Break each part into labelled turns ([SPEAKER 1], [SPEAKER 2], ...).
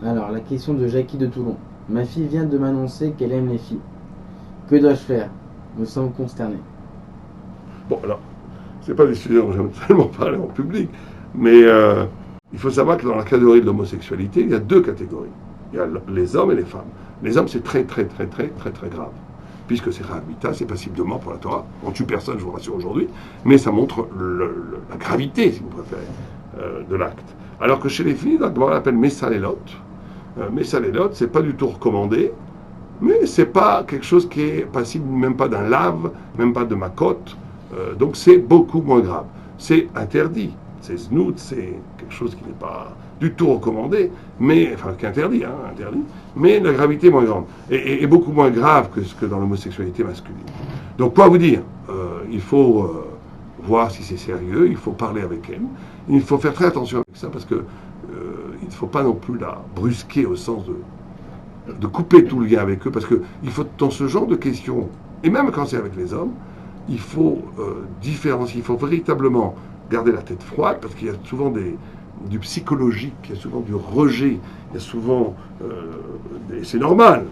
[SPEAKER 1] Alors, la question de Jackie de Toulon. Ma fille vient de m'annoncer qu'elle aime les filles. Que dois-je faire? Nous sommes consternés.
[SPEAKER 2] Bon, alors, c'est pas des sujets dont j'aime tellement parler en public, mais il faut savoir que dans la catégorie de l'homosexualité, il y a deux catégories. Il y a les hommes et les femmes. Les hommes, c'est très, très, très, très, très, très grave. Puisque c'est rehabilitable, c'est passible de mort pour la Torah. On tue personne, je vous rassure aujourd'hui, mais ça montre la gravité, si vous préférez, de l'acte. Alors que chez les filles, on l'appelle Messalelot. Messalelot, c'est pas du tout recommandé, mais c'est pas quelque chose qui est passible, même pas d'un lave, même pas de macotte. Donc c'est beaucoup moins grave. C'est interdit. C'est znout, c'est quelque chose qui n'est pas du tout recommandé, mais enfin qui est interdit, interdit. Mais la gravité est moins grande et beaucoup moins grave que ce que dans l'homosexualité masculine. Donc quoi vous dire, il faut voir si c'est sérieux, il faut parler avec elle, il faut faire très attention avec ça parce que il ne faut pas non plus la brusquer au sens de couper tout le lien avec eux, parce qu'il faut, dans ce genre de questions, et même quand c'est avec les hommes, il faut différencier, il faut véritablement garder la tête froide, parce qu'il y a souvent du psychologique, il y a souvent du rejet, il y a souvent, c'est normal,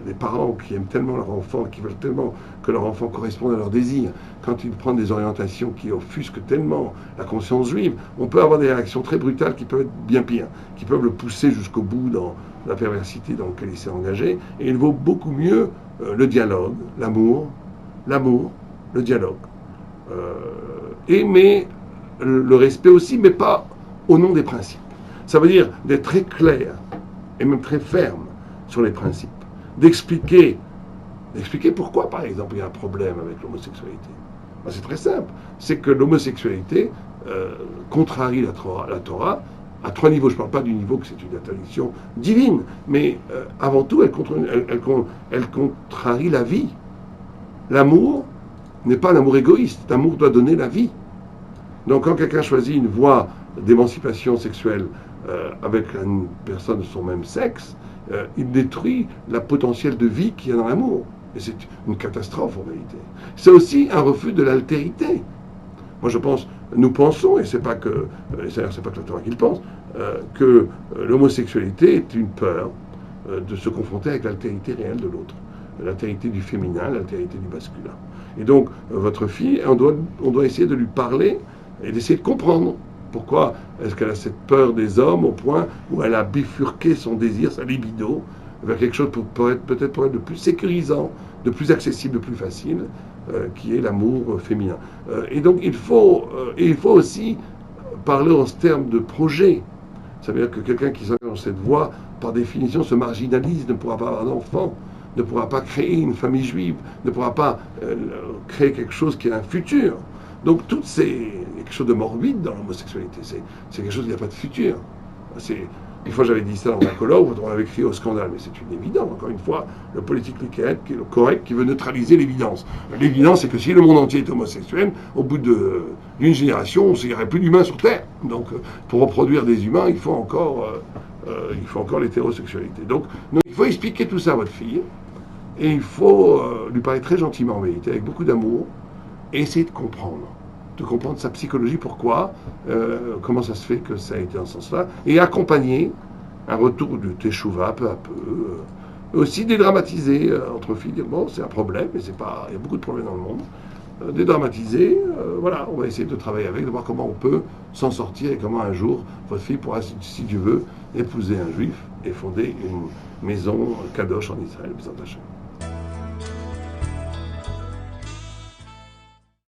[SPEAKER 2] des parents qui aiment tellement leur enfant, qui veulent tellement que leur enfant corresponde à leurs désirs, quand ils prennent des orientations qui offusquent tellement la conscience juive, on peut avoir des réactions très brutales qui peuvent être bien pires, qui peuvent le pousser jusqu'au bout dans la perversité dans laquelle il s'est engagé, et il vaut beaucoup mieux le dialogue, l'amour, le dialogue. Mais le respect aussi, mais pas au nom des principes. Ça veut dire d'être très clair et même très ferme sur les principes. D'expliquer pourquoi, par exemple, il y a un problème avec l'homosexualité. Ben, c'est très simple. C'est que l'homosexualité contrarie la Torah à trois niveaux. Je ne parle pas du niveau que c'est une interdiction divine, mais avant tout, elle contrarie la vie. L'amour n'est pas un amour égoïste. L'amour doit donner la vie. Donc quand quelqu'un choisit une voie d'émancipation sexuelle avec une personne de son même sexe, il détruit la potentiel de vie qu'il y a dans l'amour. Et c'est une catastrophe en réalité. C'est aussi un refus de l'altérité. Moi je pense, nous pensons, et c'est pas que la Torah qui le pense, que l'homosexualité est une peur de se confronter avec l'altérité réelle de l'autre. L'altérité du féminin, l'altérité du masculin. Et donc, votre fille, on doit essayer de lui parler et d'essayer de comprendre pourquoi est-ce qu'elle a cette peur des hommes au point où elle a bifurqué son désir, sa libido, vers quelque chose peut-être pour elle de plus sécurisant, de plus accessible, de plus facile, qui est l'amour féminin. Et donc, il faut aussi parler en termes de projet. Ça veut dire que quelqu'un qui s'engage dans cette voie, par définition, se marginalise, ne pourra pas avoir d'enfant, ne pourra pas créer une famille juive, ne pourra pas créer quelque chose qui a un futur. Donc, il y a quelque chose de morbide dans l'homosexualité. C'est quelque chose qui n'a pas de futur. Une fois, j'avais dit ça dans un colloque, on avait crié au scandale, mais c'est une évidence. Encore une fois, le politique correct qui veut neutraliser l'évidence. L'évidence, c'est que si le monde entier est homosexuel, au bout d'une génération, il n'y aurait plus d'humains sur Terre. Donc, pour reproduire des humains, il faut encore l'hétérosexualité. Donc, il faut expliquer tout ça à votre fille, et il faut lui parler très gentiment, en vérité, avec beaucoup d'amour, et essayer de comprendre sa psychologie, pourquoi, comment ça se fait que ça a été dans ce sens-là, et accompagner un retour du teshuva peu à peu. Aussi dédramatiser entre filles. Bon, c'est un problème, mais il y a beaucoup de problèmes dans le monde. Dédramatiser, voilà, on va essayer de travailler avec, de voir comment on peut s'en sortir et comment un jour votre fille pourra, si Dieu veut, épouser un juif et fonder une maison kadosh en Israël, Bezrat Hashem.